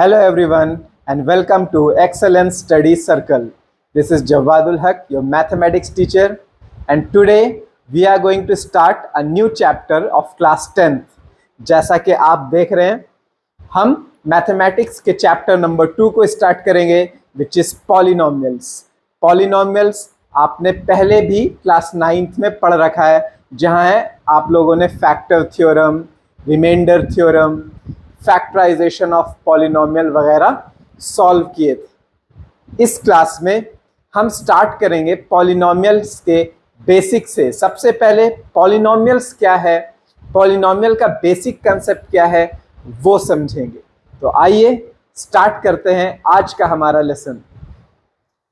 Hello everyone and welcome to Excellence Study Circle. This is Jawadul Haq, your mathematics teacher, and today we are going to start a new chapter of class 10th. जैसा कि आप देख रहे हैं हम mathematics के chapter number 2 को start करेंगे विच इज पॉलिनोमियल्स। पॉलिनोमियल्स आपने पहले भी क्लास 9th में पढ़ रखा है, जहां है आप लोगों ने factor theorem, remainder theorem, factorization of polynomial वगैरह सॉल्व किए थे। इस क्लास में हम स्टार्ट करेंगे पॉलिनोमियल्स के बेसिक से। सबसे पहले पॉलिनोमियल्स क्या है, पॉलिनोमियल का बेसिक कंसेप्ट क्या है, वो समझेंगे। तो आइए स्टार्ट करते हैं आज का हमारा लेसन,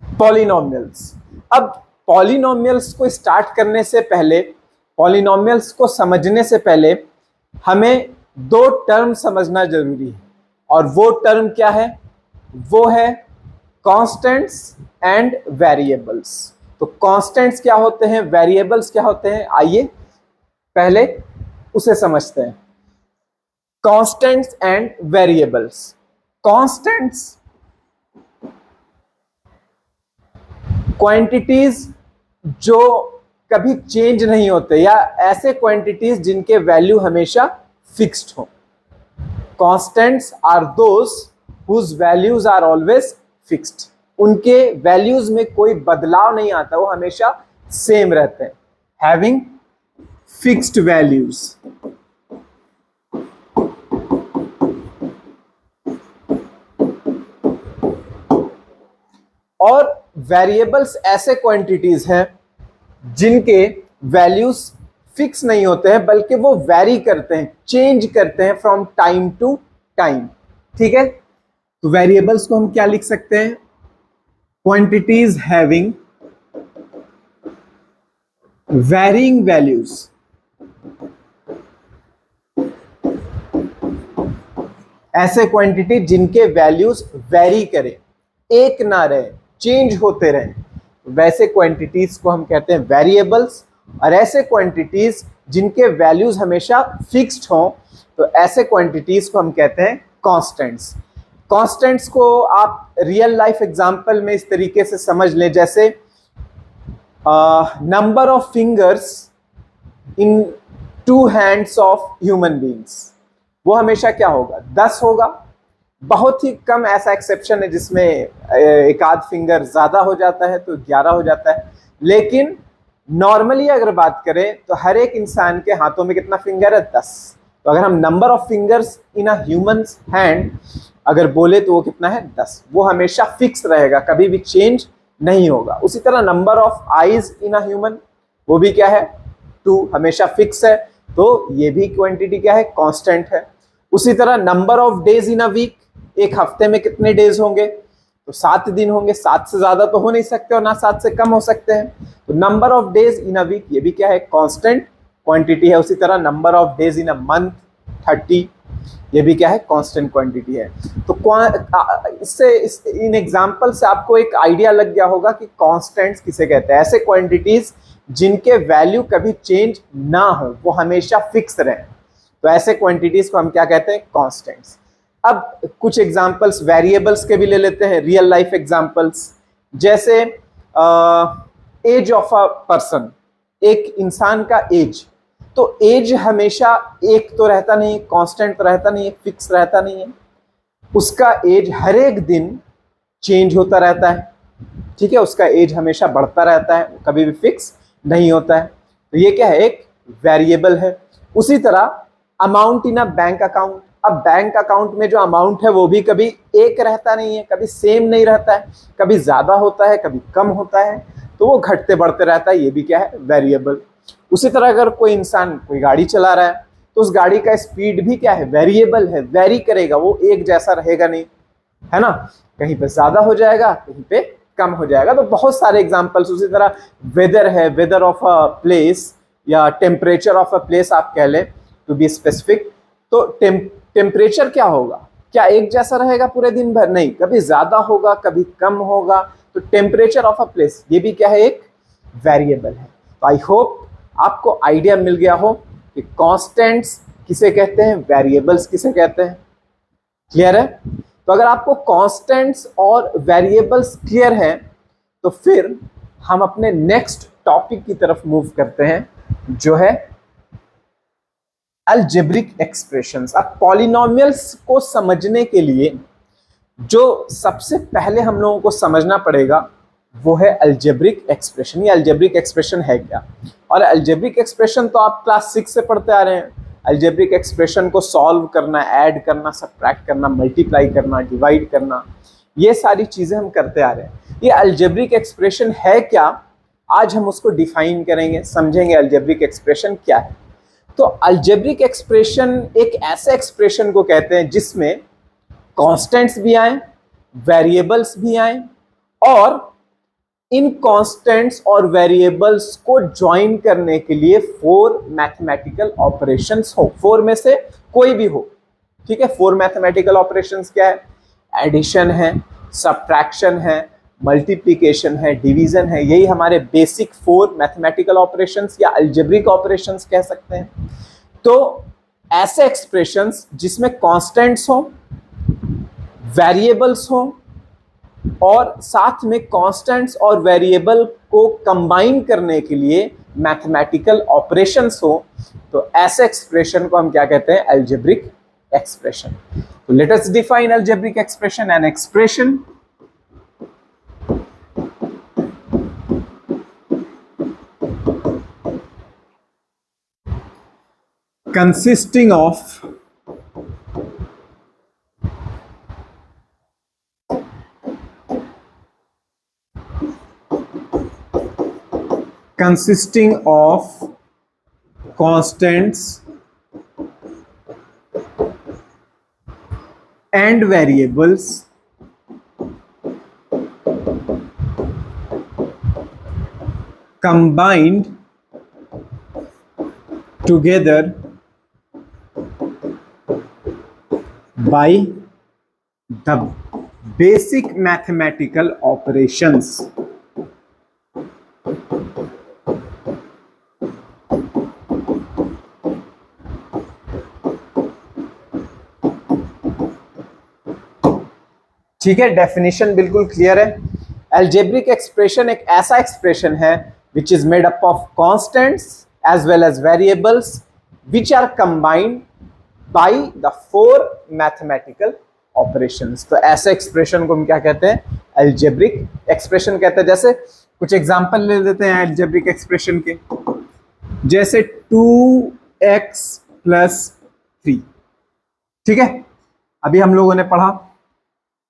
पॉलिनोमियल्स। अब पॉलिनोमियल्स को स्टार्ट करने से पहले, पॉलिनोमियल्स को समझने से पहले हमें दो टर्म समझना जरूरी है, और वो टर्म क्या है, वो है कांस्टेंट्स एंड वेरिएबल्स। तो कांस्टेंट्स क्या होते हैं, वेरिएबल्स क्या होते हैं, आइए पहले उसे समझते हैं। Constants and variables. Constants quantities जो कभी चेंज नहीं होते, या ऐसे क्वांटिटीज जिनके वैल्यू हमेशा फिक्स्ड हो। Constants are those whose values are always fixed. उनके वैल्यूज में कोई बदलाव नहीं आता, वो हमेशा सेम रहते हैं। Having fixed values. और वेरिएबल्स ऐसे क्वांटिटीज हैं जिनके वैल्यूज फिक्स नहीं होते हैं, बल्कि वो वैरी करते हैं, चेंज करते हैं फ्रॉम टाइम टू टाइम। ठीक है, तो वेरिएबल्स को हम क्या लिख सकते हैं, क्वांटिटीज हैविंग वैरिंग वैल्यूज। ऐसे क्वांटिटी जिनके वैल्यूज वेरी करें, एक ना रहे, चेंज होते रहे, वैसे क्वांटिटीज को हम कहते हैं वेरिएबल्स। और ऐसे क्वांटिटीज जिनके वैल्यूज हमेशा फिक्स्ड हों, तो ऐसे क्वांटिटीज को हम कहते हैं कांस्टेंट्स। कांस्टेंट्स को आप रियल लाइफ एग्जांपल में इस तरीके से समझ लें, जैसे number of fingers in 2 hands of human beings, वो हमेशा क्या होगा, 10 होगा। बहुत ही कम ऐसा एक्सेप्शन है जिसमें एक आध फिंगर ज्यादा हो जाता है तो 11 हो जाता है, लेकिन नॉर्मली अगर बात करें तो हर एक इंसान के हाथों में कितना फिंगर है, 10। तो अगर हम number of fingers in a human hand अगर बोले तो वो कितना है, 10। वो हमेशा फिक्स रहेगा, कभी भी चेंज नहीं होगा। उसी तरह number of eyes in a human, वो भी क्या है, 2, हमेशा फिक्स है। तो ये भी क्वांटिटी क्या है, कांस्टेंट है। उसी तरह number of days in a week, एक हफ्ते में कितने डेज होंगे, तो 7 दिन होंगे। 7 से ज्यादा तो हो नहीं सकते और ना 7 से कम हो सकते हैं। तो number of days in a week, ये भी क्या है, कांस्टेंट क्वांटिटी है। उसी तरह number of days in a month 30, ये भी क्या है, कांस्टेंट क्वांटिटी है। तो इन एग्जांपल से आपको एक आइडिया लग गया होगा कि कांस्टेंट्स किसे कहते हैं, ऐसे क्वांटिटीज जिनके वैल्यू कभी चेंज ना हो, वो हमेशा फिक्स रहे, तो ऐसे क्वांटिटीज को हम क्या कहते हैं, कांस्टेंट्स। अब कुछ एग्जांपल्स वेरिएबल्स के भी ले लेते हैं, रियल लाइफ एग्जांपल्स। जैसे एज ऑफ अ पर्सन, एक इंसान का एज। तो एज हमेशा एक तो रहता नहीं, कांस्टेंट तो रहता नहीं है, फिक्स रहता नहीं है। उसका एज हर एक दिन चेंज होता रहता है। ठीक है, उसका एज हमेशा बढ़ता रहता है, कभी भी फिक्स नहीं होता है। तो ये क्या है, एक वेरिएबल है। उसी तरह amount in a bank account. अब बैंक अकाउंट में जो अमाउंट है वो भी कभी एक रहता नहीं है, कभी सेम नहीं रहता है, कभी ज्यादा होता है, कभी कम होता है, तो वो घटते बढ़ते रहता है, ये भी क्या है, वेरिएबल। उसी तरह अगर कोई इंसान कोई गाड़ी चला रहा है तो उस गाड़ी का स्पीड भी क्या है, वेरिएबल है, वेरी करेगा, वो एक जैसा रहेगा नहीं, है ना, कहीं पे ज्यादा हो जाएगा, कहीं पे कम हो जाएगा। तो बहुत सारे एग्जांपल्स। उसी तरह वेदर है, वेदर ऑफ अ प्लेस या टेम्परेचर ऑफ अ प्लेस आप कह लें टू बी स्पेसिफिक। तो टेम्परेचर क्या होगा, क्या एक जैसा रहेगा पूरे दिन भर, नहीं, कभी ज्यादा होगा, कभी कम होगा। तो टेम्परेचर ऑफ अ प्लेस, ये भी क्या है, एक वेरिएबल है। तो आई होप आपको आइडिया मिल गया हो कि कांस्टेंट्स किसे कहते हैं, वेरिएबल्स किसे कहते हैं। क्लियर है? तो अगर आपको कांस्टेंट्स और वेरिएबल्स क्लियर हैं तो फिर हम अपने नेक्स्ट टॉपिक की तरफ मूव करते हैं, जो है अलजेब्रिक एक्सप्रेशंस। अब पॉलिनोमियल्स को समझने के लिए जो सबसे पहले हम लोगों को समझना पड़ेगा वो है अलजेब्रिक एक्सप्रेशन। ये अलजेब्रिक एक्सप्रेशन है क्या? और अलजेब्रिक एक्सप्रेशन तो आप क्लास 6 से पढ़ते आ रहे हैं। अलजेब्रिक एक्सप्रेशन को सॉल्व करना, ऐड करना, सबट्रैक्ट करना, मल्टीप्लाई करना, डिवाइड करना, ये सारी चीजें हम करते आ रहे हैं। ये अलजेब्रिक एक्सप्रेशन है क्या, आज हम उसको डिफाइन करेंगे, समझेंगे अलजेब्रिक एक्सप्रेशन क्या है। तो अलजेब्रिक एक्सप्रेशन एक ऐसे एक्सप्रेशन को कहते हैं जिसमें कांस्टेंट्स भी आए, वेरिएबल्स भी आए, और इन कांस्टेंट्स और वेरिएबल्स को ज्वाइन करने के लिए 4 मैथमेटिकल ऑपरेशंस हो, 4 में से कोई भी हो। ठीक है, 4 मैथमेटिकल ऑपरेशंस क्या है? एडिशन है, सब्ट्रैक्शन है, मल्टीप्लिकेशन है, डिवीजन है। यही हमारे बेसिक 4 मैथमेटिकल ऑपरेशंस या अलजेब्रिक ऑपरेशंस कह सकते हैं। तो ऐसे एक्सप्रेशंस जिसमें कांस्टेंट्स हो, वेरिएबल्स हो, और साथ में कांस्टेंट्स और वेरिएबल को कंबाइन करने के लिए मैथमेटिकल ऑपरेशंस हो, तो ऐसे एक्सप्रेशन को हम क्या कहते हैं? Algebraic expression. तो let us define algebraic expression. An expression consisting of constants and variables combined together by the basic mathematical operations। ठीक है, डेफिनेशन बिल्कुल क्लियर है। अलजेब्रिक एक्सप्रेशन एक ऐसा एक्सप्रेशन है which is made up of constants as well as variables which are combined by the 4 mathematical operations. तो ऐसे expression को हम क्या कहते हैं? अलजेब्रिक एक्सप्रेशन कहते हैं। जैसे कुछ एग्जांपल ले लेते हैं अलजेब्रिक एक्सप्रेशन के, जैसे 2x + 3। ठीक है, अभी हम लोगों ने पढ़ा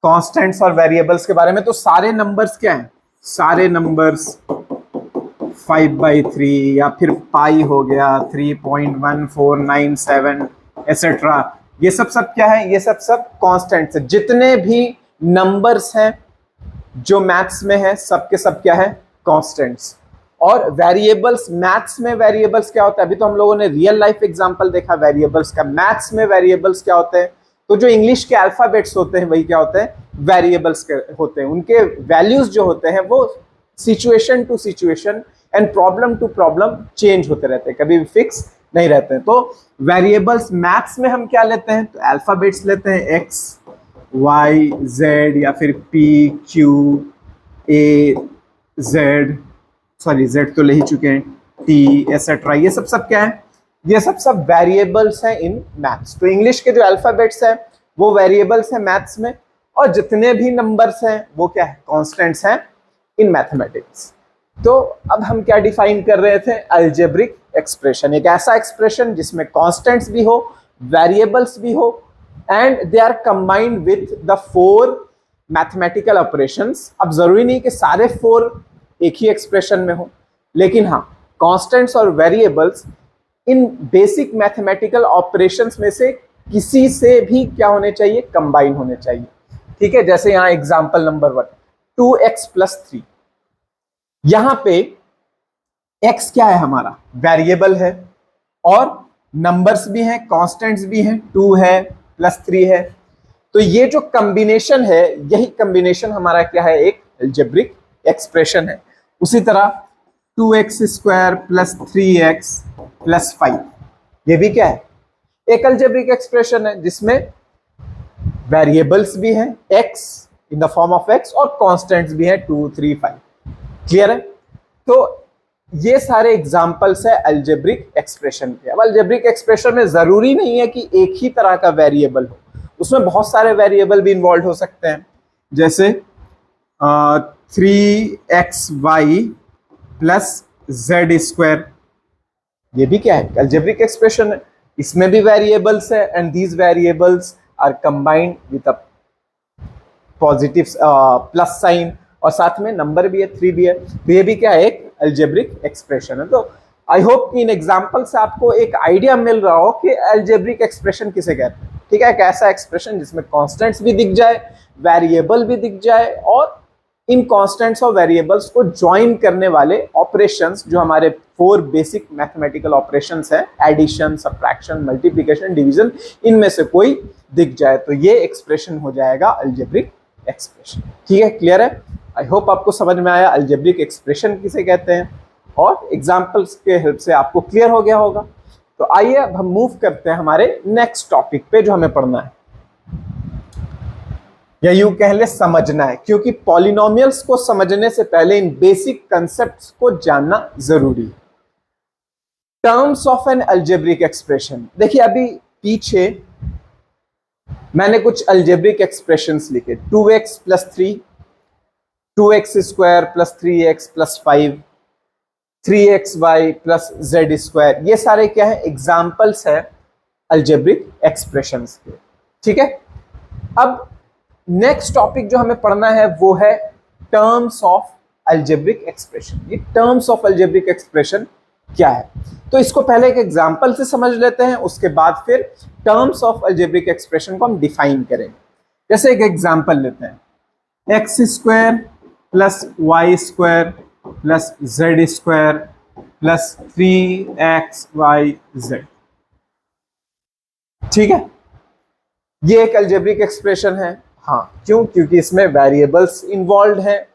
कांस्टेंट्स और वेरिएबल्स के बारे में। तो सारे नंबर्स क्या हैं? सारे नंबर्स 5/3 या फिर पाई हो गया, 3.1497 एसेट्रा, ये सब क्या है? ये सब कांस्टेंट्स है। जितने भी नंबर्स हैं जो मैथ्स में है सब के सब क्या है? कांस्टेंट्स। और वेरिएबल्स, मैथ्स में वेरिएबल्स क्या होता है? अभी तो हम लोगों ने रियल लाइफ एग्जांपल देखा वेरिएबल्स का। मैथ्स में वेरिएबल्स क्या होते हैं? तो जो इंग्लिश के अल्फाबेट्स होते हैं वही क्या होते हैं? वेरिएबल्स होते हैं। उनके वैल्यूज जो होते हैं वो situation to situation and problem to problem change होते रहते हैं, कभी भी फिक्स नहीं रहते हैं। तो वेरिएबल्स मैथ्स में हम क्या लेते हैं? तो अल्फाबेट्स लेते हैं, x, y, z, या फिर p, q, a, z, sorry z तो ले ही चुके हैं, t, एसेट्रा। ये सब क्या है? ये सब वेरिएबल्स हैं इन मैथ्स। तो इंग्लिश के जो अल्फाबेट्स हैं वो वेरिएबल्स हैं मैथ्स में, और जितने भी नंबर्स हैं वो क्या है? कांस्टेंट्स हैं इन मैथमेटिक्स। तो अब हम क्या डिफाइन कर रहे थे? अलजेब्रिक एक्सप्रेशन, एक ऐसा एक्सप्रेशन जिसमें कांस्टेंट्स भी हो, वेरिएबल्स भी हो, and they are combined with the 4 mathematical operations. अब जरूरी नहीं कि सारे 4 एक ही एक्सप्रेशन में हो, लेकिन हाँ, कांस्टेंट्स और variables in basic mathematical operations में से किसी से भी क्या होने चाहिए? कंबाइन होने चाहिए। ठीक है, जैसे यहां एग्जांपल नंबर 1, 2x + 3। यहां पे x क्या है? हमारा वेरिएबल है, और नंबर्स भी हैं, कांस्टेंट्स भी हैं, 2 है + 3 है। तो ये जो कॉम्बिनेशन है, यही कॉम्बिनेशन हमारा क्या है? एक अलजेब्रिक एक्सप्रेशन है। उसी तरह 2x² + 3x + 5, ये भी क्या है? एक अलजेब्रिक एक्सप्रेशन है जिसमें वेरिएबल्स भी हैं x in the form of x और कांस्टेंट्स भी हैं 2 3 5। क्लियर है? तो ये सारे एग्जांपल्स है अलजेब्रिक एक्सप्रेशन के। अब अलजेब्रिक एक्सप्रेशन में जरूरी नहीं है कि एक ही तरह का वेरिएबल हो, उसमें बहुत सारे वेरिएबल भी इन्वॉल्व हो सकते हैं, जैसे 3xy प्लस जेड स्क्वायर, ये भी क्या है? अलजेब्रिक एक्सप्रेशन है, इसमें भी वेरिएबल्स है and these variables are combined with a positive plus sign और साथ में नंबर भी है, 3 भी है, तो ये भी क्या है? एक अलजेब्रिक एक्सप्रेशन है। तो आई होप कि इन एग्जांपल से आपको एक आइडिया मिल रहा हो कि अलजेब्रिक एक्सप्रेशन किसे कहते हैं। ठीक है, एक ऐसा एक्सप्रेशन जिसमें कांस्टेंट्स भी दिख जाए, वेरिएबल भी दिख जाए और इन कांस्टेंट्स और वेरिएबल्स को ज्वाइन करने वाले ऑपरेशंस, जो हमारे 4 बेसिक मैथमेटिकल ऑपरेशंस हैं, एडिशन, सब्ट्रैक्शन, मल्टीप्लिकेशन, डिवीजन, इनमें से कोई दिख जाए तो ये एक्सप्रेशन हो जाएगा अलजेब्रिक एक्सप्रेशन। ठीक है, क्लियर है? आई होप आपको समझ में आया अलजेब्रिक एक्सप्रेशन किसे कहते हैं और एग्जांपल्स के हेल्प से आपको क्लियर हो गया होगा। तो आइए अब हम मूव करते हैं हमारे नेक्स्ट टॉपिक पे जो हमें पढ़ना है, या यूं कह ले समझना है, क्योंकि पॉलिनोमियल्स को समझने से पहले इन बेसिक कंसेप्ट्स को जानना जरूरी है। Terms of an algebraic expression. देखिए अभी पीछे मैंने कुछ अलजेब्रिक एक्सप्रेशंस लिखे, 2x plus 3, 2x square plus 3x plus 5, 3xy plus z square, ये सारे क्या है? एग्जाम्पल्स है अलजेब्रिक एक्सप्रेशंस के। ठीक है, अब नेक्स्ट टॉपिक जो हमें पढ़ना है वो है टर्म्स ऑफ अलजेब्रिक एक्सप्रेशन। ये टर्म्स ऑफ अलजेब्रिक एक्सप्रेशन क्या है? तो इसको पहले एक एग्जांपल से समझ लेते हैं, उसके बाद फिर टर्म्स ऑफ अलजेब्रिक एक्सप्रेशन को हम डिफाइन करेंगे। जैसे एक एग्जांपल लेते हैं, x square plus y square plus z square plus 3xyz। ठीक है, ये एक अलजेब्रिक एक्सप्रेशन है। हाँ, क्यों? क्योंकि इसमें वेरिएबल्स इन्वॉल्व हैं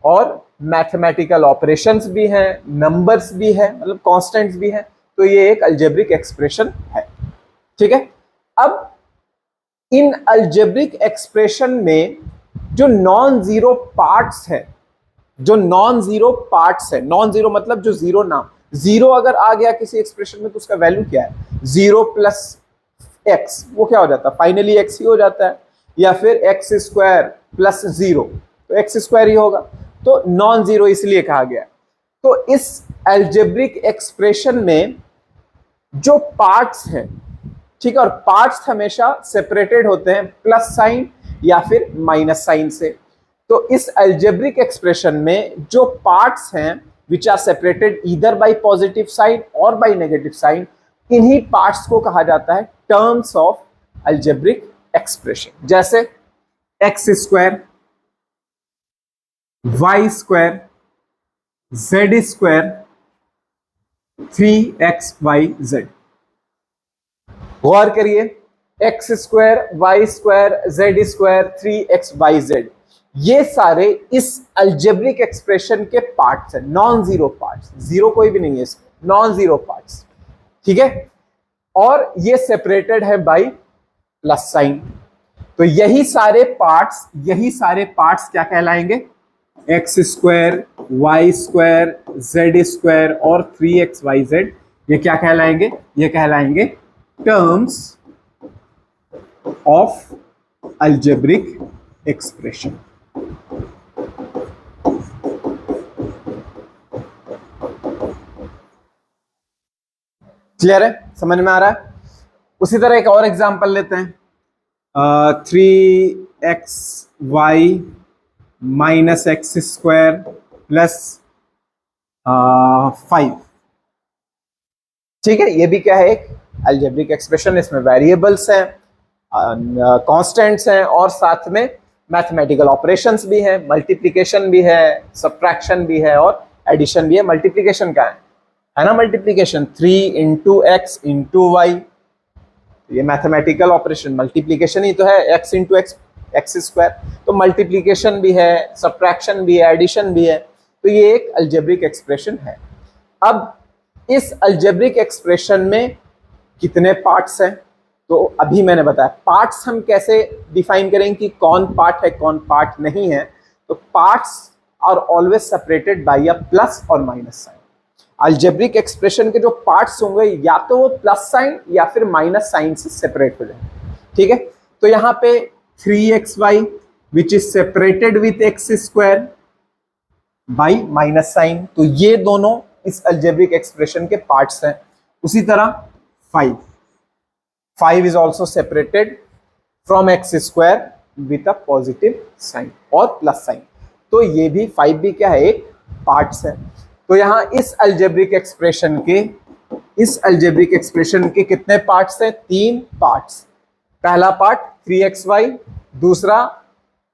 और मैथमेटिकल ऑपरेशंस भी हैं, नंबर्स भी हैं, मतलब कांस्टेंट्स भी हैं, तो ये एक अलजेब्रिक एक्सप्रेशन है। ठीक है, अब इन अलजेब्रिक एक्सप्रेशन में जो नॉन जीरो पार्ट्स है, जो नॉन जीरो पार्ट्स है, नॉन जीरो मतलब जो जीरो ना, जीरो अगर आ गया किसी एक्सप्रेशन में तो उसका वैल्यू क्या है? 0 प्लस एक्स, वो क्या हो जाता है? फाइनली एक्स ही हो जाता है, या फिर एक्स स्क्वायर प्लस 0 तो एक्स स्क्वायर ही होगा, तो नॉन जीरो इसलिए कहा गया। तो इस अलजेब्रिक एक्सप्रेशन में जो पार्ट्स हैं, ठीक है, और पार्ट्स हमेशा सेपरेटेड होते हैं प्लस साइन या फिर माइनस साइन से। तो इस अलजेब्रिक एक्सप्रेशन में जो पार्ट्स हैं which are separated either by positive sign और बाय नेगेटिव साइन, इन्हीं पार्ट्स को कहा जाता है टर्म्स ऑफ अलजेब्रिक एक्सप्रेशन। जैसे x square, y square, z square, 3xyz। गौर करिए, x square, y square, z square, 3xyz, ये सारे इस अलजेब्रिक एक्सप्रेशन के पार्ट्स हैं, नॉन जीरो पार्ट्स, जीरो कोई भी नहीं है इसमें, नॉन जीरो पार्ट्स। ठीक है, और ये सेपरेटेड है बाय प्लस साइन। तो यही सारे पार्ट्स क्या कहलाएंगे? X square, y square, z square और 3xyz, ये क्या कहलाएंगे? ये कहलाएंगे terms of algebraic expression. Clear है? समझ में आ रहा है? उसी तरह एक और एग्जांपल लेते हैं, 3xy minus x square plus 5। ठीक है, ये भी क्या है? एक अलजेब्रिक एक्सप्रेशन। इसमें वेरिएबल्स हैं, कांस्टेंट्स हैं और साथ में मैथमेटिकल ऑपरेशंस भी हैं, मल्टीप्लिकेशन भी है, सब्ट्रैक्शन भी है और एडिशन भी है। मल्टीप्लिकेशन का है ना? Multiplication 3 into x into y, ये मैथमेटिकल ऑपरेशन मल्टीप्लिकेशन ही तो है, x इंटू एक्स स्क्वायर। तो मल्टीप्लिकेशन भी है, सब्ट्रैक्शन भी है, एडिशन भी है, तो ये एक अलजेब्रिक एक्सप्रेशन है। अब इस अलजेब्रिक एक्सप्रेशन में कितने पार्ट्स हैं? तो अभी मैंने बताया पार्ट्स हम कैसे डिफाइन करेंगे कि कौन पार्ट है कौन पार्ट नहीं है। तो parts are always separated by a plus और माइनस साइन। अलजेब्रिक एक्सप्रेशन के जो पार्ट्स होंगे या तो वो प्लस साइन या फिर माइनस साइन से सेपरेट हो जाएंगे, ठीक है। तो यहाँ पे 3xy which is separated with x square by minus sign, तो ये दोनों इस अलजेब्रिक एक्सप्रेशन के पार्ट्स हैं। उसी तरह 5 is also separated from x square with a positive sign और प्लस साइन, तो ये भी 5 भी क्या है, एक पार्ट्स है। तो यहां इस अलजेब्रिक एक्सप्रेशन के कितने पार्ट्स हैं, 3 पार्ट्स। पहला पार्ट 3xy, दूसरा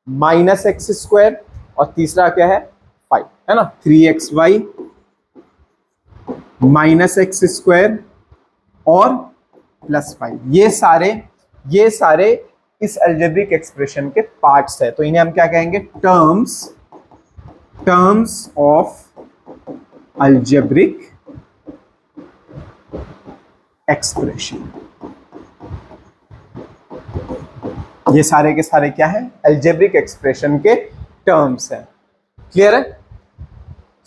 माइनस एक्स स्क्वायर और तीसरा क्या है 5, है ना। 3xy माइनस एक्स स्क्वायर और प्लस 5, ये सारे इस अलजेब्रिक एक्सप्रेशन के पार्ट्स है। तो इन्हें हम क्या कहेंगे, टर्म्स ऑफ अलजेब्रिक एक्सप्रेशन। ये सारे के सारे क्या है, अलजेब्रिक एक्सप्रेशन के टर्म्स हैं। क्लियर है,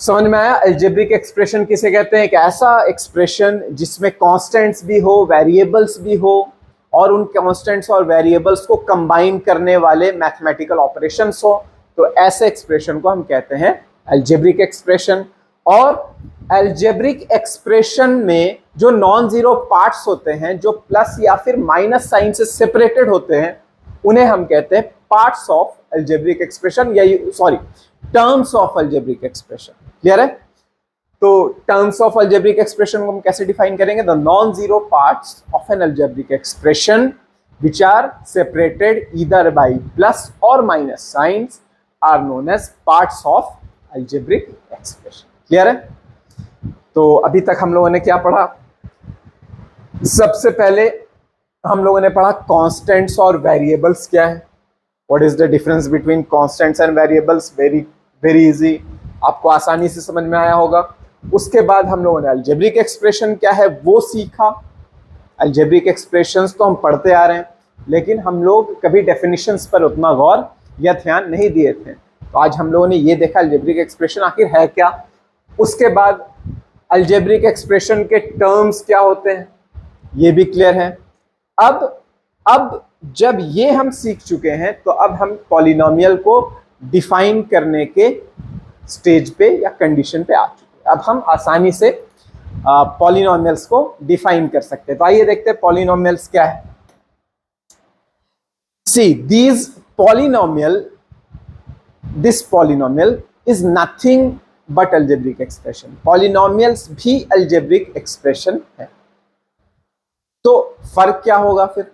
समझ में आया। अलजेब्रिक एक्सप्रेशन किसे कहते हैं, एक ऐसा एक्सप्रेशन जिसमें कांस्टेंट्स भी हो, वेरिएबल्स भी हो, और उन कांस्टेंट्स और वेरिएबल्स को कंबाइन करने वाले मैथमेटिकल ऑपरेशंस हो, तो ऐसे एक्सप्रेशन को हम कहते हैं अलजेब्रिक एक्सप्रेशन। और अलजेब्रिक एक्सप्रेशन में जो नॉन जीरो पार्ट्स होते हैं, जो प्लस या फिर माइनस साइन से सेपरेटेड होते हैं, उन्हें हम कहते हैं पार्ट्स ऑफ अलजेब्रिक एक्सप्रेशन, या sorry terms of algebraic expression. Clear है। तो टर्म्स ऑफ अलजेब्रिक एक्सप्रेशन को हम कैसे डिफाइन करेंगे, the non zero parts of an algebraic expression which are separated either by plus और minus signs are known as parts of algebraic expression. Clear है। तो अभी तक हम लोगों ने क्या पढ़ा, सबसे पहले हम लोगों ने पढ़ा कांस्टेंट्स और वेरिएबल्स क्या है, what is the difference between constants and variables, very easy, आपको आसानी से समझ में आया होगा। उसके बाद हम लोगों ने अलजेब्रिक एक्सप्रेशन क्या है वो सीखा। अलजेब्रिक एक्सप्रेशंस तो हम पढ़ते आ रहे हैं, लेकिन हम लोग कभी डेफिनेशंस पर उतना गौर या ध्यान नहीं दिए थे। तो आज हम लोगों ने ये देखा अलजेब्रिक एक्सप्रेशन आखिर है क्या। उसके बाद अलजेब्रिक एक्सप्रेशन के टर्म्स क्या होते हैं ये भी क्लियर है। अब जब ये हम सीख चुके हैं, तो अब हम पॉलिनोमियल को डिफाइन करने के स्टेज पे या कंडीशन पे आ चुके हैं। अब हम आसानी से पॉलिनोमियल्स को डिफाइन कर सकते हैं। तो आइए देखते हैं पॉलिनोमियल्स क्या है। See this polynomial is nothing but algebraic expression. Polynomials भी अलजेब्रिक एक्सप्रेशन है। तो फर्क क्या होगा फिर,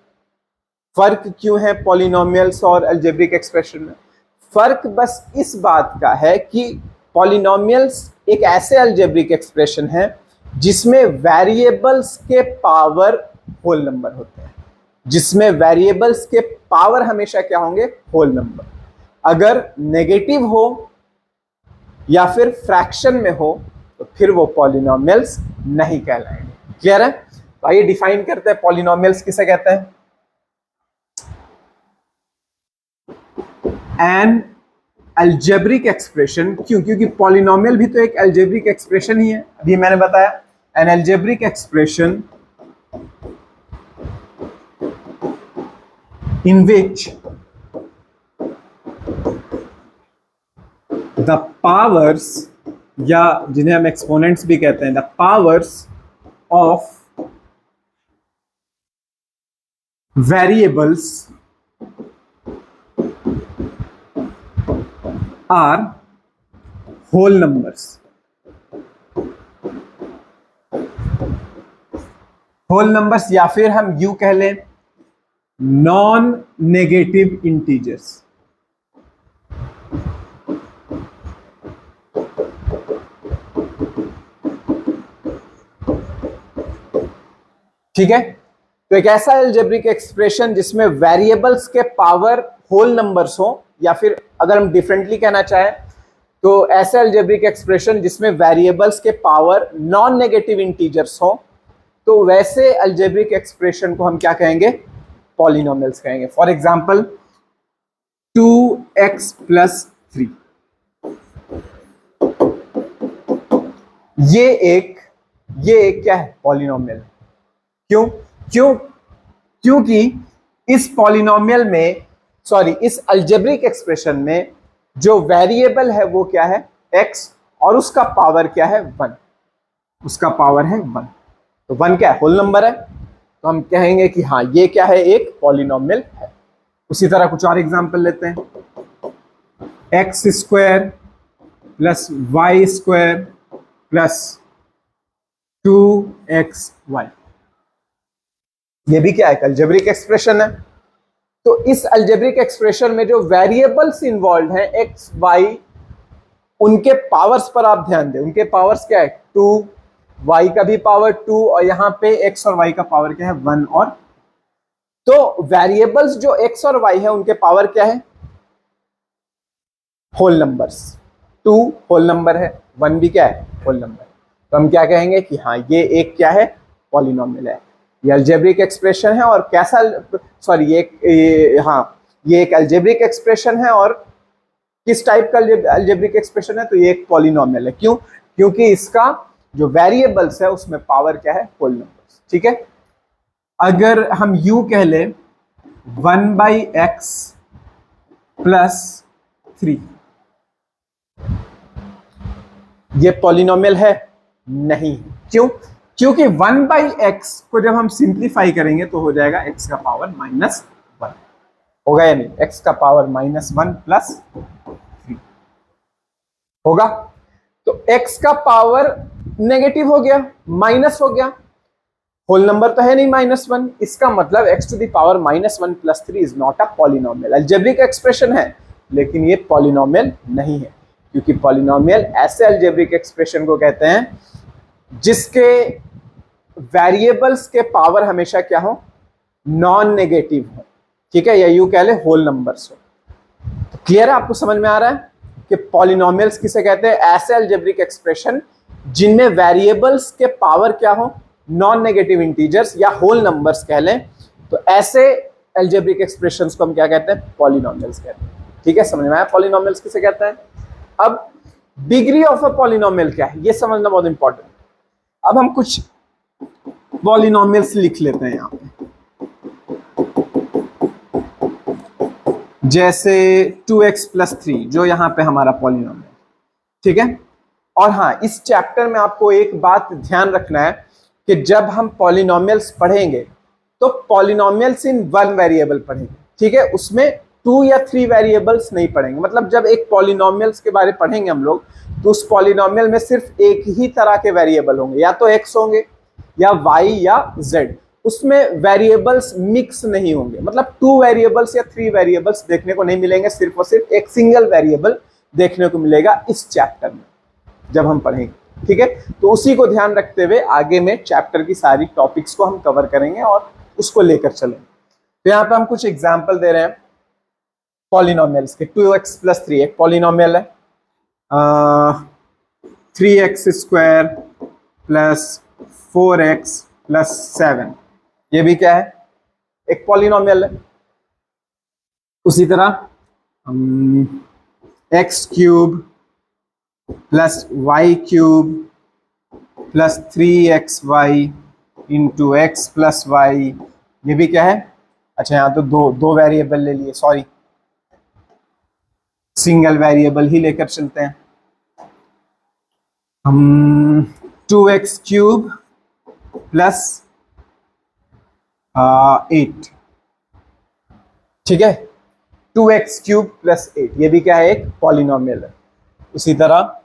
फर्क क्यों है पॉलिनोमियल्स और अलजेब्रिक एक्सप्रेशन में? फर्क बस इस बात का है कि पॉलिनोमियल्स एक ऐसे अलजेब्रिक एक्सप्रेशन है जिसमें वेरिएबल्स के पावर होल नंबर होते हैं, जिसमें वेरिएबल्स के पावर हमेशा क्या होंगे, होल नंबर। अगर नेगेटिव हो या फिर फ्रैक्शन में हो तो फिर वो पॉलिनोमियल्स नहीं कहलाएंगे। क्लियर है। तो आइए डिफाइन करते हैं पॉलिनोमियल्स किसे कहते हैं। एन अलजेब्रिक एक्सप्रेशन, क्यों, क्योंकि पॉलिनोमियल भी तो एक अलजेब्रिक एक्सप्रेशन ही है, अभी मैंने बताया। An algebraic expression in which the powers, या जिन्हें हम एक्सपोनेंट्स भी कहते हैं, the powers of variables are whole numbers. Whole numbers, या फिर हम यू कह लें नॉन नेगेटिव इंटीजर्स। ठीक है। तो एक ऐसा अलजेब्रिक एक्सप्रेशन जिसमें वेरिएबल्स के पावर होल नंबर्स हो, या फिर अगर हम डिफरेंटली कहना चाहें तो ऐसे अलजेब्रिक एक्सप्रेशन जिसमें वेरिएबल्स के पावर नॉन नेगेटिव इंटीजर्स हो, तो तो वैसे अलजेब्रिक एक्सप्रेशन को हम क्या कहेंगे? पॉलिनोमियल्स कहेंगे। फॉर एग्जाम्पल 2x + 3, ये एक क्या है? पॉलिनोमियल। क्यों? क्योंकि इस पॉलिनोमियल में, सॉरी, इस अलजेब्रिक एक्सप्रेशन में जो वेरिएबल है वो क्या है? x, और उसका पावर क्या है? 1। उसका पावर है 1। तो 1 क्या है? होल नंबर है। तो हम कहेंगे कि हाँ, ये क्या है? एक पॉलिनोमियल है। उसी तरह कुछ और एग्जांपल लेते हैं। x² + y² + 2xy, ये भी क्या है? अलजेब्रिक एक्सप्रेशन है। तो इस अलजेब्रिक एक्सप्रेशन में जो वेरिएबल्स इन्वॉल्व हैं x, y, उनके पावर्स पर आप ध्यान दें। उनके पावर्स क्या है? 2, y का भी पावर 2, और यहां पे x और y का पावर क्या है? 1 और। तो वेरिएबल्स जो x और y है उनके पावर क्या है? Whole numbers. 2 होल नंबर है, 1 भी क्या है? Whole number. तो हम क्या कहेंगे कि हाँ, ये एक क्या है? पॉलिनोमियल है। ये अलजेब्रिक एक्सप्रेशन है। और कैसा? सॉरी, ये एक अलजेब्रिक एक्सप्रेशन है। और किस टाइप का अलजेब्रिक एक्सप्रेशन है? तो ये एक पॉलिनोमियल है। क्यों? क्योंकि इसका जो वेरिएबल्स है उसमें पावर क्या है? Whole numbers. ठीक है। अगर हम यू कह ले 1/x + 3, ये पॉलिनोमियल है? नहीं। क्यों? क्योंकि 1/x को जब हम सिंप्लीफाई करेंगे तो हो जाएगा x का पावर -1। होगा या नहीं? x का पावर -1 + 3 होगा। तो x का पावर नेगेटिव हो गया, माइनस हो गया। होल नंबर तो है नहीं -1। इसका मतलब x to the power -1 + 3 is not a polynomial. Algebraic expression है लेकिन ये पॉलिनोमियल नहीं है। क्योंकि पॉलिनोमियल ऐसे अलजेब्रिक एक्सप्रेशन को कहते हैं जिसके वेरिएबल्स के पावर हमेशा क्या हो? नॉन नेगेटिव हो। ठीक है, या यूं कह ले होल नंबर्स हो। तो क्लियर है? आपको समझ में आ रहा है कि पॉलिनोमियल्स किसे कहते हैं? ऐसे अलजेब्रिक एक्सप्रेशन जिनमें वेरिएबल्स के पावर क्या हो? नॉन नेगेटिव इंटीजर्स या होल नंबर्स कह लें। तो ऐसे अलजेब्रिक एक्सप्रेशंस को हम क्या कहते हैं? पॉलिनोमियल्स कहते हैं। ठीक है, समझ में आया पॉलिनोमियल्स किसे कहते हैं? अब डिग्री ऑफ अ पॉलिनोमियल क्या है, ये समझना बहुत इंपॉर्टेंट है। अब हम कुछ पॉलिनोमियल्स लिख लेते हैं यहां पे, जैसे 2x + 3 जो यहां पे हमारा पॉलिनोमियल। ठीक है। और हाँ, इस चैप्टर में आपको एक बात ध्यान रखना है कि जब हम पॉलिनोमियल्स पढ़ेंगे तो पॉलिनोमियल्स इन 1 वेरिएबल पढ़ेंगे। ठीक है, उसमें 2 या 3 वेरिएबल्स नहीं पढ़ेंगे। मतलब जब एक पॉलिनोमियल्स के बारे में पढ़ेंगे हम लोग तो उस पॉलिनोमियल में सिर्फ एक ही तरह के वेरिएबल होंगे, या तो x होंगे या y या z। उसमें वेरिएबल्स मिक्स नहीं होंगे। मतलब 2 वेरिएबल्स या 3 वेरिएबल्स देखने को नहीं मिलेंगे, सिर्फ और सिर्फ एक सिंगल वेरिएबल देखने को मिलेगा इस चैप्टर में जब हम पढ़ेंगे। ठीक है, तो उसी को ध्यान रखते हुए आगे में चैप्टर की सारी टॉपिक्स को हम कवर करेंगे और उसको लेकर चलेंगे। तो यहाँ पे हम कुछ एग्जाम्पल दे रहे हैं पॉलिनोमियल्स के। 2x + 3 एक पॉलिनोमियल है। 3x² + 4x + 7, ये भी क्या है? एक पॉलिनोमियल है। उसी तरह x³ + y³ + 3xy × x + y, ये भी क्या है? अच्छा, यहाँ तो दो वेरिएबल ले लिए, सॉरी, सिंगल वेरिएबल ही लेकर चलते हैं हम। 2x³ + 8, ठीक है, 2x³ + 8, ये भी क्या है? एक पॉलिनोमियल है। उसी तरह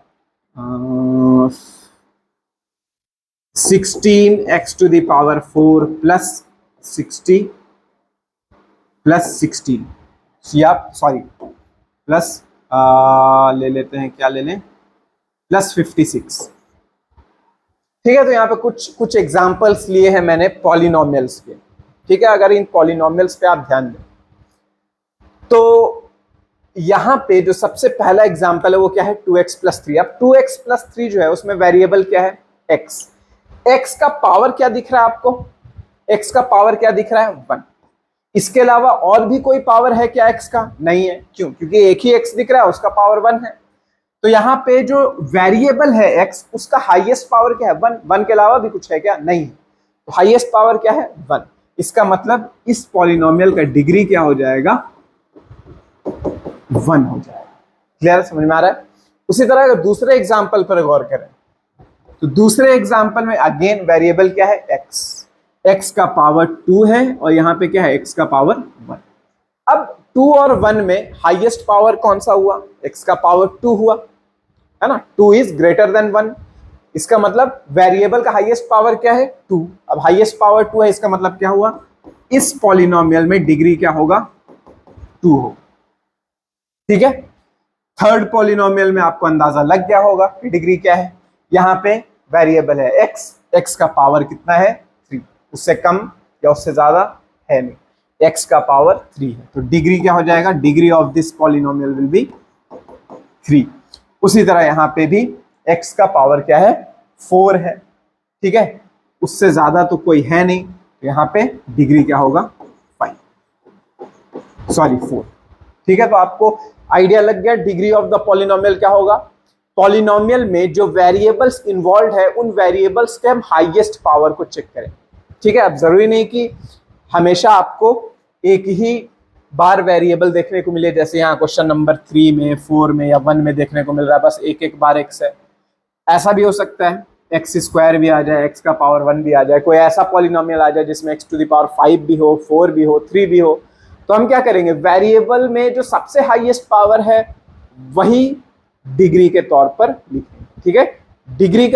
16x⁴ + 60 + 16, या सॉरी प्लस ले लेते हैं, क्या ले लें? +56। ठीक है, तो यहाँ पे कुछ एग्जांपल्स लिए हैं मैंने पॉलिनोमियल्स के। ठीक है, अगर इन पॉलिनोमियल्स पे आप ध्यान दें तो यहाँ पे जो सबसे पहला एग्जांपल है वो क्या है? 2x + 3। अब 2x + 3 जो है उसमें वेरिएबल क्या है? x। x का पावर क्या दिख रहा है आपको? x का पावर क्या दिख रहा है? 1। इसके अलावा और भी कोई पावर है क्या x का? नहीं है। क्यों? क्योंकि एक ही x दिख रहा है, उसका पावर 1 है। तो यहाँ पे जो वेरिएबल है x, उसका हाईएस्ट पावर क्या है? 1। 1 के अलावा भी कुछ है क्या? नहीं है। तो हाईएस्ट पावर क्या है? 1। इसका मतलब इस पॉलिनोमियल का डिग्री क्या हो जाएगा? 1 हो जाएगा। क्लियर, समझ में आ रहा है? उसी तरह अगर दूसरे एग्जाम्पल पर गौर करें तो दूसरे एग्जाम्पल में अगेन वेरिएबल क्या है? x का पावर 2 है और यहाँ पे क्या है? x का पावर 1। अब 2 और 1 में हाईएस्ट पावर कौन सा हुआ? x का पावर 2 हुआ, है ना? 2 इज ग्रेटर देन 1। इसका मतलब वेरिएबल का हाईएस्ट पावर क्या है? 2। अब हाईएस्ट पावर 2 है, इसका मतलब क्या हुआ? इस पॉलिनोमियल में डिग्री क्या होगा? 2 हो। ठीक है, थर्ड पॉलिनोमियल में आपको अंदाजा लग गया होगा कि डिग्री क्या है। यहाँ पे वेरिएबल है x का पावर कितना है? 3। उससे कम या उससे ज्यादा है नहीं, x का पावर 3 है। तो डिग्री क्या हो जाएगा? Degree of this polynomial will be 3। उसी तरह यहाँ पे भी x का पावर क्या है? 4 है। ठीक है, उससे ज्यादा तो कोई है नहीं, तो यहाँ पे डिग्री क्या होगा? 4। ठीक है, तो आपको आइडिया लग गया डिग्री ऑफ द पॉलिनोमियल क्या होगा। पॉलिनोमियल में जो वेरिएबल्स इन्वॉल्व है, उन वेरिएबल्स के हम हाईएस्ट पावर को चेक करें। ठीक है, अब जरूरी नहीं कि हमेशा आपको एक ही बार वेरिएबल देखने को मिले, जैसे यहाँ क्वेश्चन नंबर 3 में, 4 में या 1 में देखने को मिल रहा है बस एक बार x है। ऐसा भी हो सकता है x² भी आ जाए, x का पावर 1 भी आ जाए, कोई ऐसा पॉलिनोमियल आ जाए जिसमें x⁵ 5 भी हो, 4 भी हो, 3 भी हो। तो हम क्या करेंगे? वेरिएबल में जो सबसे हाईएस्ट पावर है वही डिग्री के तौर पर लिखेंगे। ठीक है, डिग्री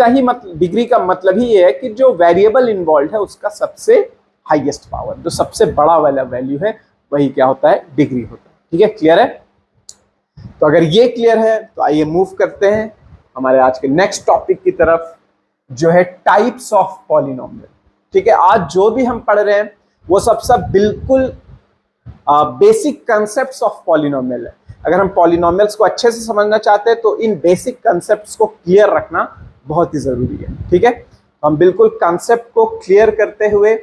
का मतलब ही ये है कि जो वेरिएबल इन्वॉल्व है उसका सबसे हाईएस्ट पावर, जो सबसे बड़ा वाला वैल्यू है, वही क्या होता है? डिग्री होता है। ठीक है, क्लियर है? तो अगर ये क्लियर है तो आइए मूव करते हैं हमारे आज के नेक्स्ट टॉपिक की तरफ, जो है टाइप्स ऑफ पॉलिनोमियल। ठीक है, आज जो भी हम पढ़ रहे हैं वो सब बिल्कुल बेसिक कंसेप्ट्स ऑफ पॉलिनोमियल है। अगर हम पॉलिनोमियल्स को अच्छे से समझना चाहते हैं तो इन बेसिक कंसेप्ट्स को क्लियर रखना बहुत ही जरूरी है। ठीक है, हम बिल्कुल कंसेप्ट को क्लियर करते हुए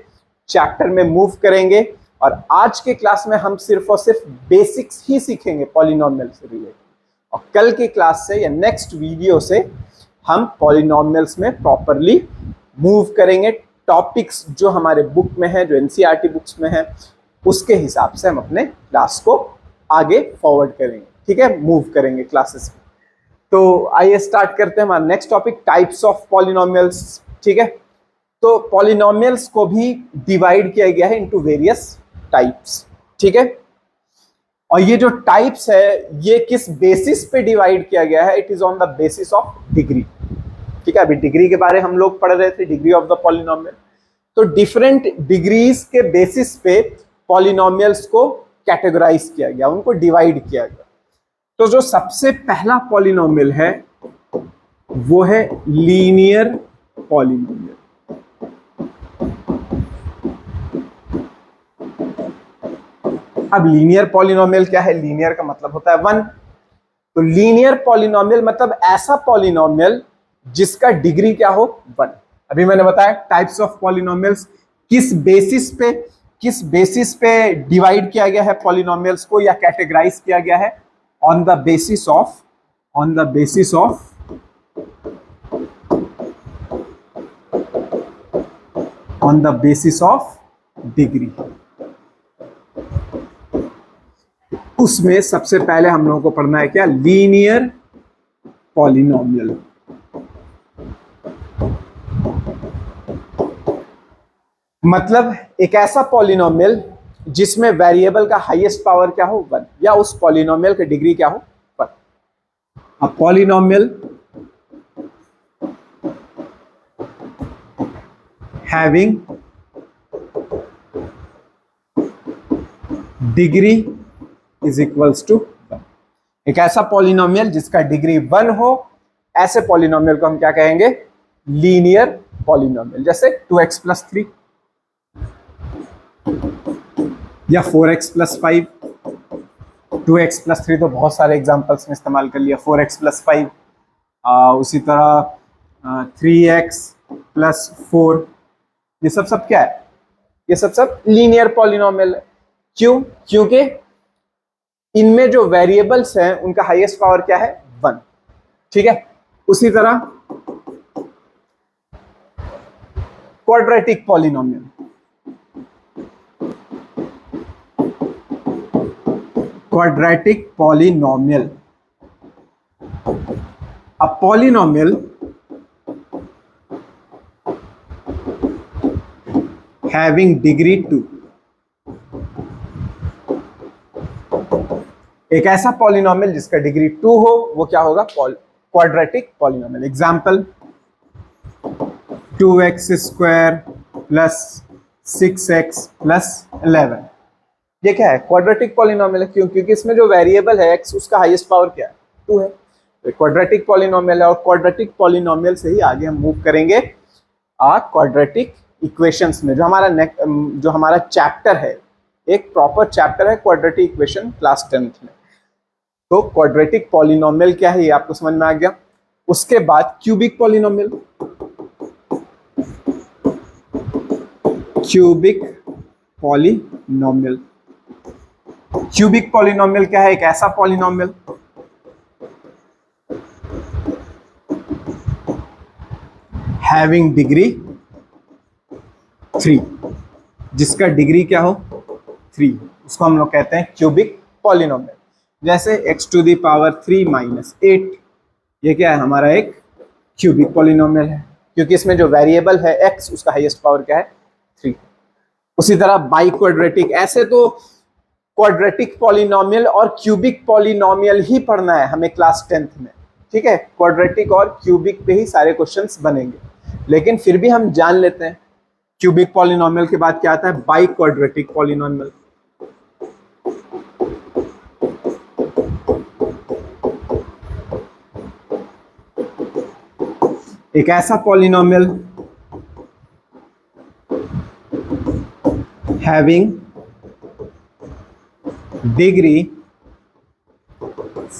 चैप्टर में मूव करेंगे और आज के क्लास में हम सिर्फ और सिर्फ बेसिक्स ही सीखेंगे पॉलिनोमियल से रिलेटेड, और कल की क्लास से या नेक्स्ट वीडियो से हम पॉलिनोमियल्स में प्रॉपरली मूव करेंगे। टॉपिक्स जो हमारे बुक में है, जो एनसीईआरटी बुक्स में है, उसके हिसाब से हम अपने क्लास को आगे फॉरवर्ड करेंगे। ठीक है, मूव करेंगे क्लासेस में। तो आइए स्टार्ट करते हैं हमारा next topic, types of polynomials. ठीक है, तो पॉलिनोमियल्स को भी डिवाइड किया गया है इनटू वेरियस टाइप्स। ठीक है, और ये जो टाइप्स है ये किस बेसिस पे डिवाइड किया गया है? It is on the basis of degree. ठीक है, अभी डिग्री के बारे हम लोग पढ़ रहे थे, डिग्री ऑफ द पॉलिनोमियल। तो डिफरेंट डिग्रीज के बेसिस पे पॉलिनोमियल्स को कैटेगराइज किया गया, उनको डिवाइड किया गया। तो जो सबसे पहला पॉलिनोमियल है वो है लीनियर पॉलिनोमियल। अब लीनियर पॉलिनोमियल क्या है? लीनियर का मतलब होता है 1। तो लीनियर पॉलिनोमियल मतलब ऐसा पॉलिनोमियल जिसका डिग्री क्या हो? 1। अभी मैंने बताया टाइप्स ऑफ पॉलिनोमियल्स किस बेसिस पे डिवाइड किया गया है पॉलिनोमियल्स को या कैटेगराइज किया गया है? On the basis of degree. उसमें सबसे पहले हम लोगों को पढ़ना है क्या? Linear polynomial. मतलब एक ऐसा पॉलिनोमियल जिसमें वेरिएबल का हाईएस्ट पावर क्या हो? 1, या उस पॉलिनोमियल की डिग्री क्या हो? 1। A polynomial having degree is equals to 1। एक ऐसा पॉलिनोमियल जिसका डिग्री 1 हो, ऐसे पॉलिनोमियल को हम क्या कहेंगे? Linear polynomial. जैसे 2x + 3 या 4x + 5। 2x + 3 तो बहुत सारे एग्जांपल्स में इस्तेमाल कर लिया, 4x + 5, उसी तरह 3x प्लस 4, ये सब क्या है? ये सब लीनियर पॉलिनोमियल है। क्यों? क्योंकि इनमें जो वेरिएबल्स हैं उनका हाईएस्ट पावर क्या है? 1। ठीक है। उसी तरह quadratic polynomial, quadratic polynomial, a polynomial having degree 2, एक ऐसा पॉलिनोमियल जिसका डिग्री 2 हो वो क्या होगा? Quadratic polynomial. Example 2x square plus 6x plus 11, ये क्या है? क्वाड्रेटिक पॉलिनोमियल है। क्यों? क्योंकि इसमें जो वेरिएबल है x, उसका हाईएस्ट पावर क्या है? 2 है। तो क्वाड्रेटिक पॉलिनोमियल है, और क्वाड्रेटिक पॉलिनोमियल से ही आगे हम मूव करेंगे क्वाड्रेटिक इक्वेशंस में। जो हमारा चैप्टर है, एक प्रॉपर चैप्टर है क्वाड्रेटिक इक्वेशन क्लास 10th में। तो क्वाड्रेटिक पॉलिनोमियल क्या है ये आपको समझ में आ गया। उसके बाद cubic polynomial, cubic polynomial, cubic polynomial क्या है? एक ऐसा पॉलिनोमियल हैविंग डिग्री 3, जिसका डिग्री क्या हो? 3, उसको हम लोग कहते हैं क्यूबिक पॉलिनोमियल। जैसे x to the power 3 minus 8, ये क्या है? हमारा एक क्यूबिक पॉलिनोमियल है, क्योंकि इसमें जो वेरिएबल है x, उसका हाईएस्ट पावर क्या है? 3। उसी तरह बाई क्वाड्रेटिक, ऐसे तो क्वाड्रेटिक पॉलिनोमियल और क्यूबिक पॉलिनोमियल ही पढ़ना है हमें क्लास 10th में। ठीक है, क्वाड्रेटिक और क्यूबिक पे ही सारे क्वेश्चंस बनेंगे, लेकिन फिर भी हम जान लेते हैं क्यूबिक पॉलिनोमियल के बाद क्या आता है? By quadratic polynomial. एक ऐसा पॉलिनोमियल हैविंग डिग्री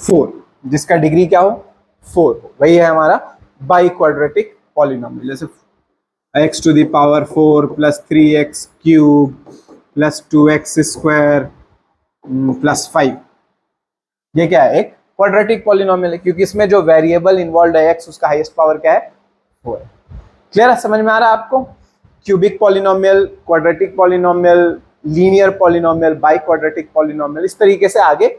4, जिसका डिग्री क्या हो? 4, वही है हमारा बाई क्वाड्रेटिक पॉलिनोमियल। जैसे x to the power 4 plus 3x cube plus 2x square plus 5, ये क्या है? एक क्वाड्रेटिक पॉलिनोमियल है, क्योंकि इसमें जो वेरिएबल इन्वॉल्व है x, उसका हाईएस्ट पावर क्या है? 4 है। क्लियर है? समझ में आ रहा है आपको? Cubic polynomial, quadratic polynomial, linear polynomial, by quadratic polynomial, इस तरीके से आगे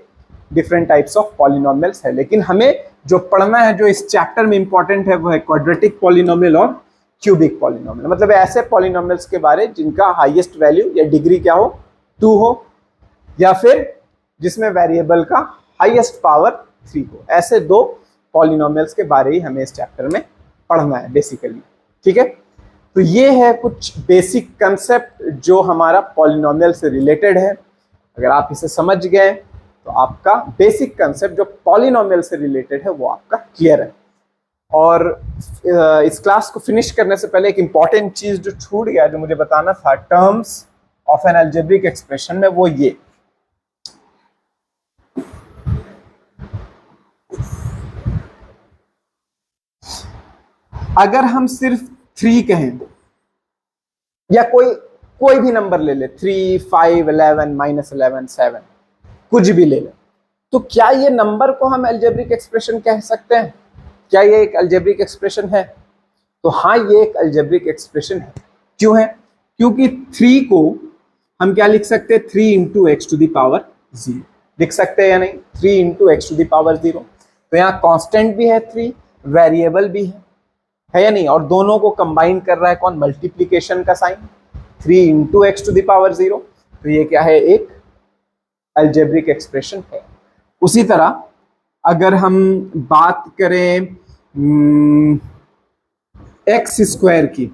डिफरेंट टाइप्स ऑफ पॉलिनोमियल्स है। लेकिन हमें जो पढ़ना है, जो इस चैप्टर में इंपॉर्टेंट है, वो है क्वाड्रेटिक पॉलिनोमियल और क्यूबिक पॉलिनोमियल। मतलब ऐसे पॉलिनोमियल्स के बारे जिनका हाईएस्ट वैल्यू या डिग्री क्या हो? 2 हो, या फिर जिसमें वेरिएबल का हाईएस्ट पावर 3 हो। ऐसे 2 पॉलिनोमियल्स के बारे ही हमें इस चैप्टर में पढ़ना है बेसिकली। ठीक है, तो ये है कुछ बेसिक कंसेप्ट जो हमारा पॉलिनोमियल से रिलेटेड है। अगर आप इसे समझ गए तो आपका बेसिक कंसेप्ट जो पॉलिनोमियल से रिलेटेड है वो आपका क्लियर है। और इस क्लास को फिनिश करने से पहले एक इंपॉर्टेंट चीज जो छूट गया, जो मुझे बताना था terms of an algebraic expression में, वो ये, अगर हम सिर्फ 3 कहें या कोई भी नंबर ले ले, 3, 5, 11, -11, 7, कुछ भी ले ले, तो क्या ये नंबर को हम अलजेब्रिक एक्सप्रेशन कह सकते हैं? क्या ये एक अलजेब्रिक एक्सप्रेशन है? तो हाँ, ये एक अलजेब्रिक एक्सप्रेशन है। क्यों है? क्योंकि 3 को हम क्या लिख सकते हैं? 3 into x to the power 0 लिख सकते हैं या नहीं? 3 into x to the power 0। तो यहाँ कांस्टेंट भी है 3, वेरिएबल भी है या नहीं? और दोनों को कंबाइन कर रहा है कौन? मल्टीप्लीकेशन का sign, 3 into x to the power 0। तो ये क्या है? एक अलजेब्रिक एक्सप्रेशन है। उसी तरह अगर हम बात करें एक्स स्क्वायर की,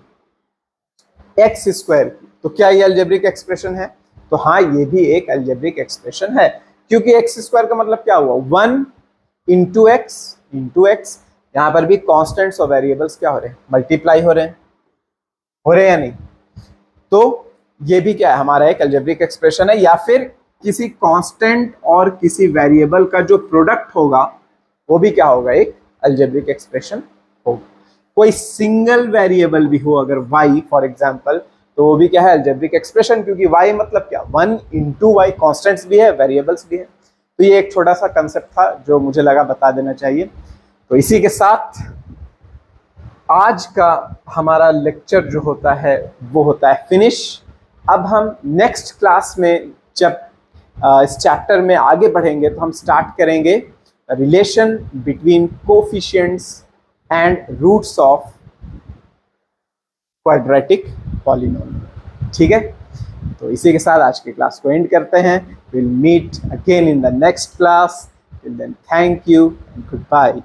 तो क्या ये अलजेब्रिक एक्सप्रेशन है? तो हाँ, ये भी एक अलजेब्रिक एक्सप्रेशन है, क्योंकि एक्स स्क्वायर का मतलब क्या हुआ? 1 इंटू एक्स। यहां पर भी कॉन्स्टेंट्स और वेरिएबल्स क्या हो रहे हैं? मल्टीप्लाई हो रहे हैं या नहीं? तो ये भी क्या है? हमारा एक अलजेब्रिक एक्सप्रेशन है। या फिर किसी कांस्टेंट और किसी वेरिएबल का जो प्रोडक्ट होगा वो भी क्या होगा? एक अलजेब्रिक एक्सप्रेशन होगा। कोई सिंगल वेरिएबल भी हो, अगर y फॉर एग्जांपल, तो वो भी क्या है, अलजेब्रिक एक्सप्रेशन, क्योंकि y मतलब क्या, 1 इंटू वाई, कॉन्स्टेंट्स भी है, वेरिएबल्स भी है। तो ये एक छोटा सा कंसेप्ट था जो मुझे लगा बता देना चाहिए। तो इसी के साथ आज का हमारा लेक्चर जो होता है वो होता है फिनिश। अब हम नेक्स्ट क्लास में जब इस चैप्टर में आगे बढ़ेंगे तो हम स्टार्ट करेंगे relation between coefficients and roots of quadratic polynomial. ठीक है, तो इसी के साथ आज की क्लास को एंड करते हैं। Will meet again in the next class. Till then, thank you and good bye.